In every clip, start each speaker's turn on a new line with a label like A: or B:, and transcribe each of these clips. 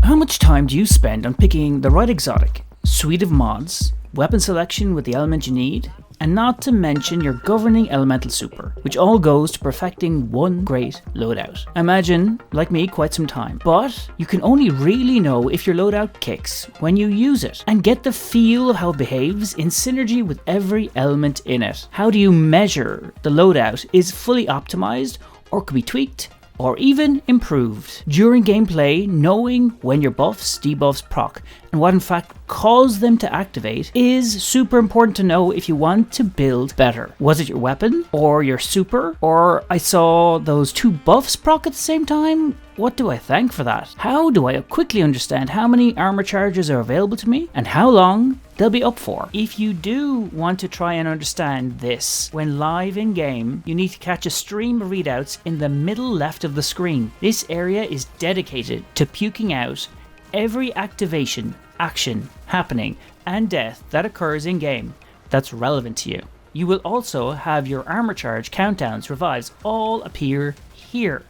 A: How much time do you spend on picking the right exotic, suite of mods, weapon selection with the element you need, and not to mention your governing elemental super, which all goes to perfecting one great loadout? Imagine, like me, quite some time, but you can only really know if your loadout kicks when you use it, and get the feel of how it behaves in synergy with every element in it. How do you measure the loadout is fully optimized, or could be tweaked, or even improved? During gameplay, knowing when your buffs, debuffs proc, and what in fact caused them to activate is super important to know if you want to build better. Was it your weapon, or your super, or I saw those two buffs proc at the same time? What do I thank for that? How do I quickly understand how many armor charges are available to me, and how long they'll be up for? If you do want to try and understand this when live in game, you need to catch a stream of readouts in the middle left of the screen. This area is dedicated to puking out every activation, action, happening, and death that occurs in game that's relevant to you. You will also have your armor charge countdowns, revives all appear here.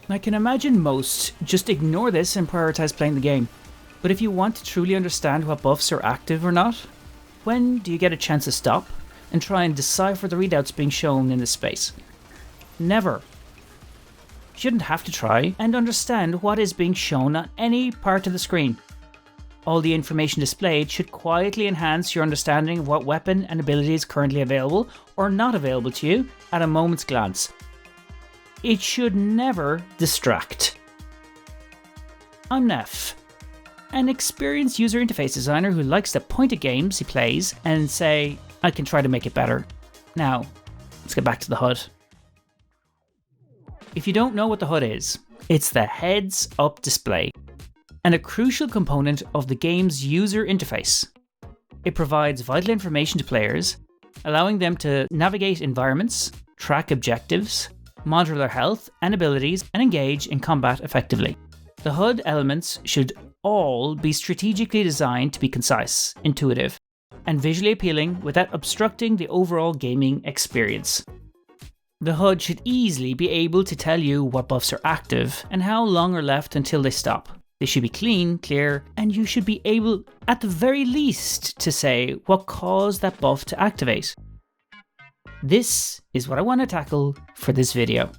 A: I can imagine most just ignore this and prioritize playing the game. But if you want to truly understand what buffs are active or not, when do you get a chance to stop and try and decipher the readouts being shown in this space? Never. You shouldn't have to try and understand what is being shown on any part of the screen. All the information displayed should quietly enhance your understanding of what weapon and ability is currently available or not available to you at a moment's glance. It should never distract. I'm Neph, an experienced user interface designer who likes to point at games he plays and say, I can try to make it better. Now, let's get back to the HUD. If you don't know what the HUD is, it's the heads up display, and a crucial component of the game's user interface. It provides vital information to players, allowing them to navigate environments, track objectives, monitor their health and abilities, and engage in combat effectively. The HUD elements should all be strategically designed to be concise, intuitive, and visually appealing without obstructing the overall gaming experience. The HUD should easily be able to tell you what buffs are active and how long are left until they stop. They should be clean, clear, and you should be able, at the very least, to say what caused that buff to activate. This is what I want to tackle for this video.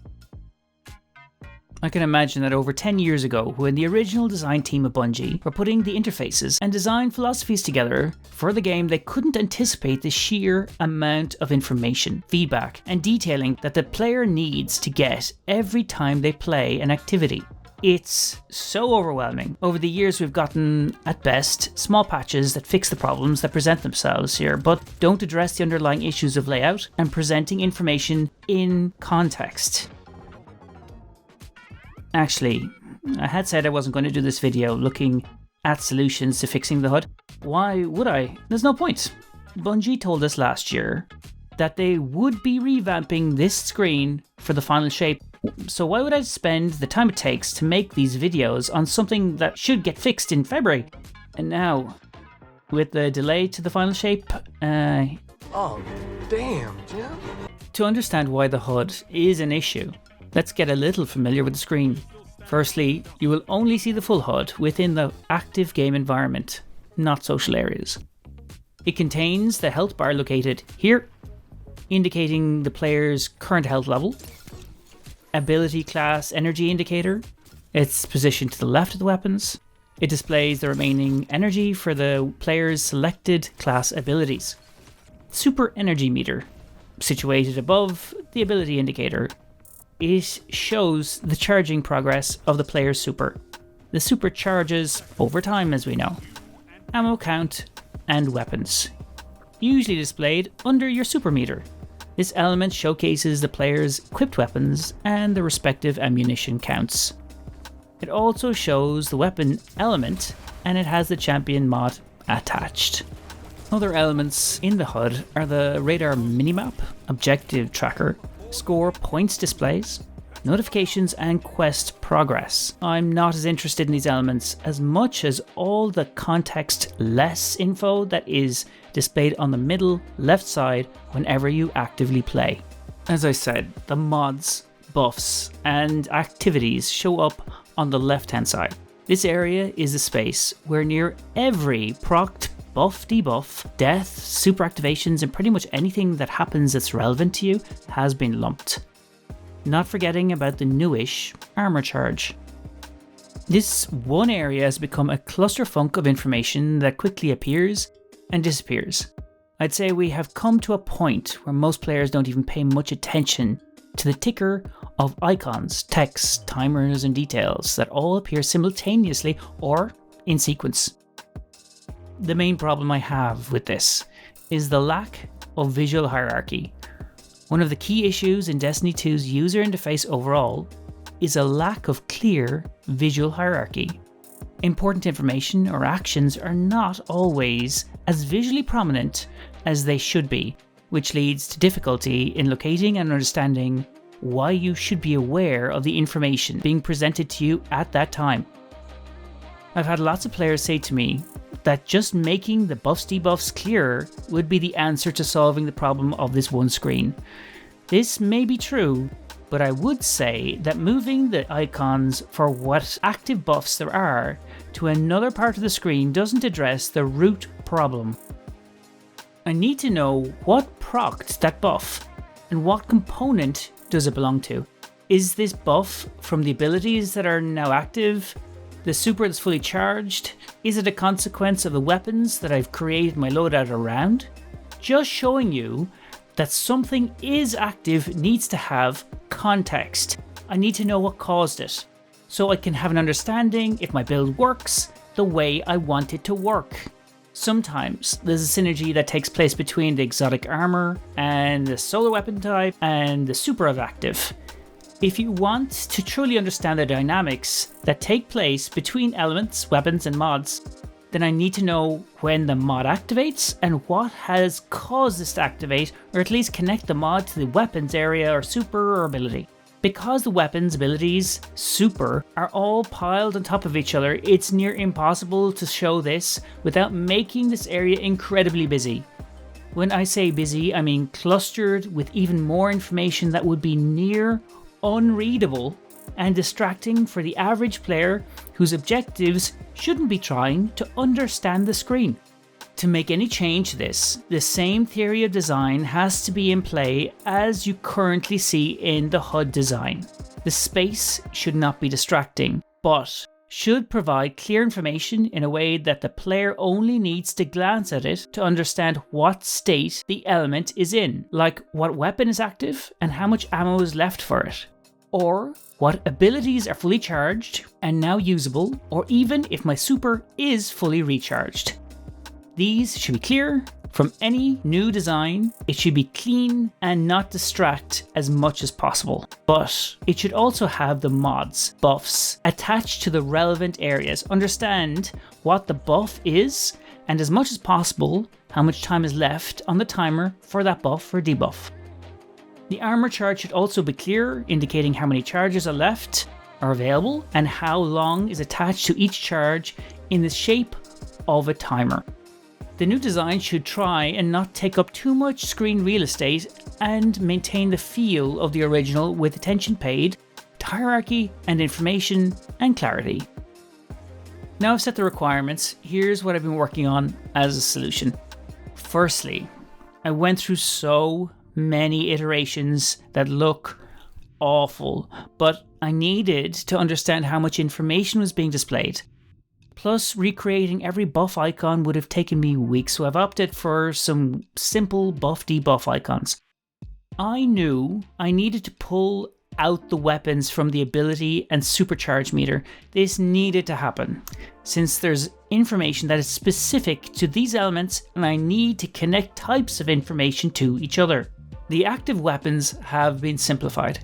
A: I can imagine that over 10 years ago, when the original design team of Bungie were putting the interfaces and design philosophies together for the game, they couldn't anticipate the sheer amount of information, feedback, and detailing that the player needs to get every time they play an activity. It's so overwhelming. Over the years we've gotten, at best, small patches that fix the problems that present themselves here, but don't address the underlying issues of layout and presenting information in context. Actually, I had said I wasn't going to do this video looking at solutions to fixing the HUD. Why would I? There's no point. Bungie told us last year that they would be revamping this screen for the final shape. So why would I spend the time it takes to make these videos on something that should get fixed in February? And now, with the delay to the final shape,
B: Oh, damn, Jim.
A: To understand why the HUD is an issue, let's get a little familiar with the screen. Firstly, you will only see the full HUD within the active game environment, not social areas. It contains the health bar located here, indicating the player's current health level, ability class energy indicator, it's positioned to the left of the weapons. It displays the remaining energy for the player's selected class abilities. Super energy meter, situated above the ability indicator. It shows the charging progress of the player's super. The super charges over time, as we know. Ammo count and weapons, usually displayed under your super meter. This element showcases the player's equipped weapons and the respective ammunition counts. It also shows the weapon element, and it has the champion mod attached. Other elements in the HUD are the radar minimap, objective tracker, score points displays, notifications, and quest progress. I'm not as interested in these elements as much as all the context-less info that is displayed on the middle left side whenever you actively play. As I said, the mods, buffs, and activities show up on the left-hand side. This area is the space where near every proc, buff, debuff, death, super activations, and pretty much anything that happens that's relevant to you has been lumped. Not forgetting about the newish armor charge. This one area has become a clusterfunk of information that quickly appears and disappears. I'd say we have come to a point where most players don't even pay much attention to the ticker of icons, text, timers, and details that all appear simultaneously or in sequence. The main problem I have with this is the lack of visual hierarchy. One of the key issues in Destiny 2's user interface overall is a lack of clear visual hierarchy. Important information or actions are not always as visually prominent as they should be, which leads to difficulty in locating and understanding why you should be aware of the information being presented to you at that time. I've had lots of players say to me that just making the buffs debuffs clearer would be the answer to solving the problem of this one screen. This may be true, but I would say that moving the icons for what active buffs there are to another part of the screen doesn't address the root problem. I need to know what procced that buff and what component does it belong to. Is this buff from the abilities that are now active? The super that's fully charged? Is it a consequence of the weapons that I've created my loadout around? Just showing you that something is active needs to have context. I need to know what caused it, so I can have an understanding if my build works the way I want it to work. Sometimes there's a synergy that takes place between the exotic armor and the solar weapon type and the super of active. If you want to truly understand the dynamics that take place between elements, weapons, and mods, then I need to know when the mod activates and what has caused this to activate, or at least connect the mod to the weapons area or super or ability. Because the weapons, abilities, super are all piled on top of each other, it's near impossible to show this without making this area incredibly busy. When I say busy, I mean clustered with even more information that would be near unreadable and distracting for the average player whose objectives shouldn't be trying to understand the screen. To make any change to this, the same theory of design has to be in play as you currently see in the HUD design. The space should not be distracting, but should provide clear information in a way that the player only needs to glance at it to understand what state the element is in, like what weapon is active and how much ammo is left for it, or what abilities are fully charged and now usable, or even if my super is fully recharged. These should be clear from any new design. It should be clean and not distract as much as possible. But it should also have the mods, buffs, attached to the relevant areas. Understand what the buff is, and as much as possible, how much time is left on the timer for that buff or debuff. The armor charge should also be clear, indicating how many charges are left, are available, and how long is attached to each charge in the shape of a timer. The new design should try and not take up too much screen real estate and maintain the feel of the original with attention paid to hierarchy and information and clarity. Now I've set the requirements, here's what I've been working on as a solution. Firstly, I went through so many iterations that look awful, but I needed to understand how much information was being displayed. Plus, recreating every buff icon would have taken me weeks, so I've opted for some simple buff debuff icons. I knew I needed to pull out the weapons from the ability and supercharge meter. This needed to happen, since there's information that is specific to these elements and I need to connect types of information to each other. The active weapons have been simplified.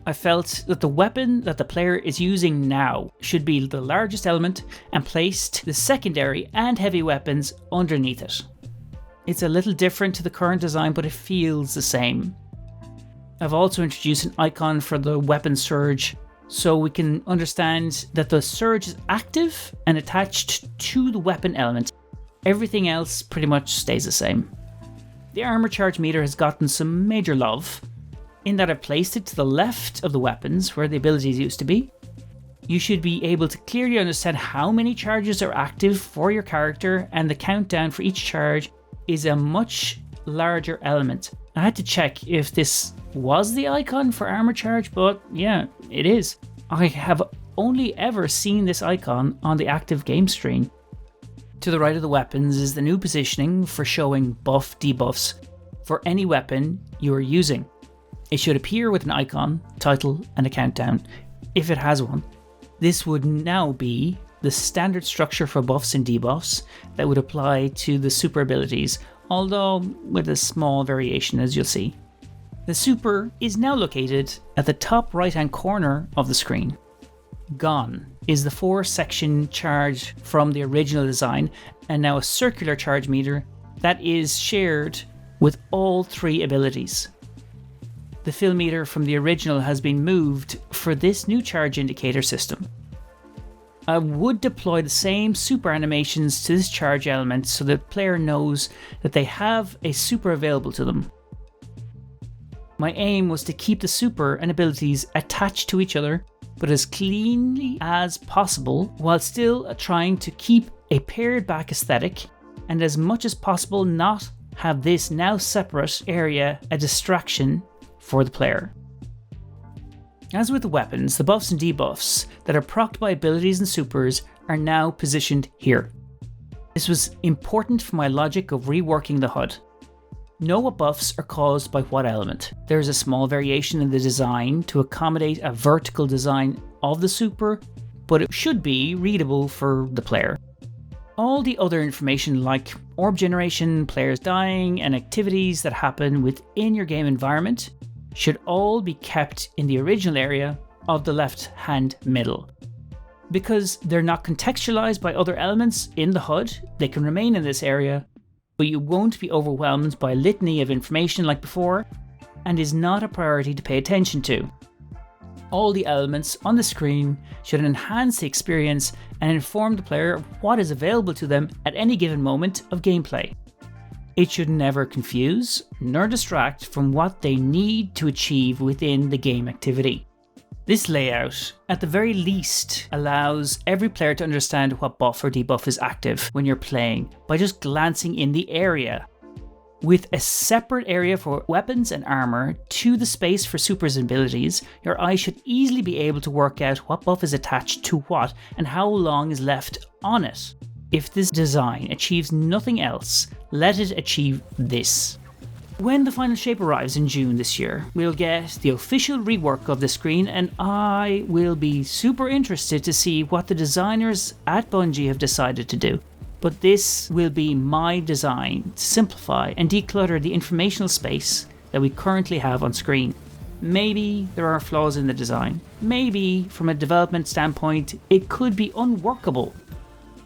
A: I felt that the weapon that the player is using now should be the largest element and placed the secondary and heavy weapons underneath it. It's a little different to the current design, but it feels the same. I've also introduced an icon for the weapon surge so we can understand that the surge is active and attached to the weapon element. Everything else pretty much stays the same. The armor charge meter has gotten some major love, in that I've placed it to the left of the weapons where the abilities used to be. You should be able to clearly understand how many charges are active for your character, and the countdown for each charge is a much larger element. I had to check if this was the icon for armor charge, but yeah, it is. I have only ever seen this icon on the active game screen. To the right of the weapons is the new positioning for showing buff debuffs for any weapon you are using. It should appear with an icon, title, and a countdown, if it has one. This would now be the standard structure for buffs and debuffs that would apply to the super abilities, although with a small variation, as you'll see. The super is now located at the top right hand corner of the screen. Gone is the 4-section charge from the original design, and now a circular charge meter that is shared with all 3 abilities. The fill meter from the original has been moved for this new charge indicator system. I would deploy the same super animations to this charge element so the player knows that they have a super available to them. My aim was to keep the super and abilities attached to each other, but as cleanly as possible, while still trying to keep a pared back aesthetic, and as much as possible not have this now separate area a distraction for the player. As with the weapons, the buffs and debuffs that are procced by abilities and supers are now positioned here. This was important for my logic of reworking the HUD. Know what buffs are caused by what element. There is a small variation in the design to accommodate a vertical design of the super, but it should be readable for the player. All the other information like orb generation, players dying, and activities that happen within your game environment should all be kept in the original area of the left-hand middle. Because they're not contextualized by other elements in the HUD, they can remain in this area, but you won't be overwhelmed by a litany of information like before, and is not a priority to pay attention to. All the elements on the screen should enhance the experience and inform the player of what is available to them at any given moment of gameplay. It should never confuse nor distract from what they need to achieve within the game activity. This layout, at the very least, allows every player to understand what buff or debuff is active when you're playing by just glancing in the area. With a separate area for weapons and armor to the space for supers and abilities, your eye should easily be able to work out what buff is attached to what and how long is left on it. If this design achieves nothing else, let it achieve this. When the final shape arrives in June this year, we'll get the official rework of the screen, and I will be super interested to see what the designers at Bungie have decided to do. But this will be my design to simplify and declutter the informational space that we currently have on screen. Maybe there are flaws in the design. Maybe from a development standpoint, it could be unworkable.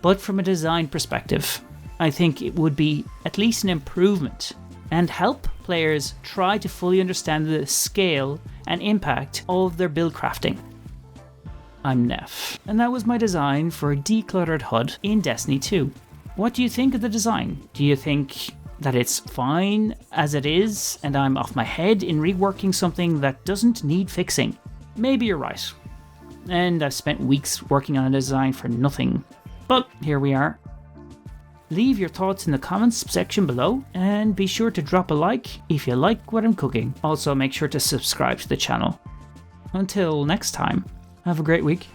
A: But from a design perspective, I think it would be at least an improvement and help players try to fully understand the scale and impact of their build crafting. I'm Neph, and that was my design for a decluttered HUD in Destiny 2. What do you think of the design? Do you think that it's fine as it is and I'm off my head in reworking something that doesn't need fixing? Maybe you're right. And I've spent weeks working on a design for nothing. But here we are. Leave your thoughts in the comments section below and be sure to drop a like if you like what I'm cooking. Also make sure to subscribe to the channel. Until next time, have a great week.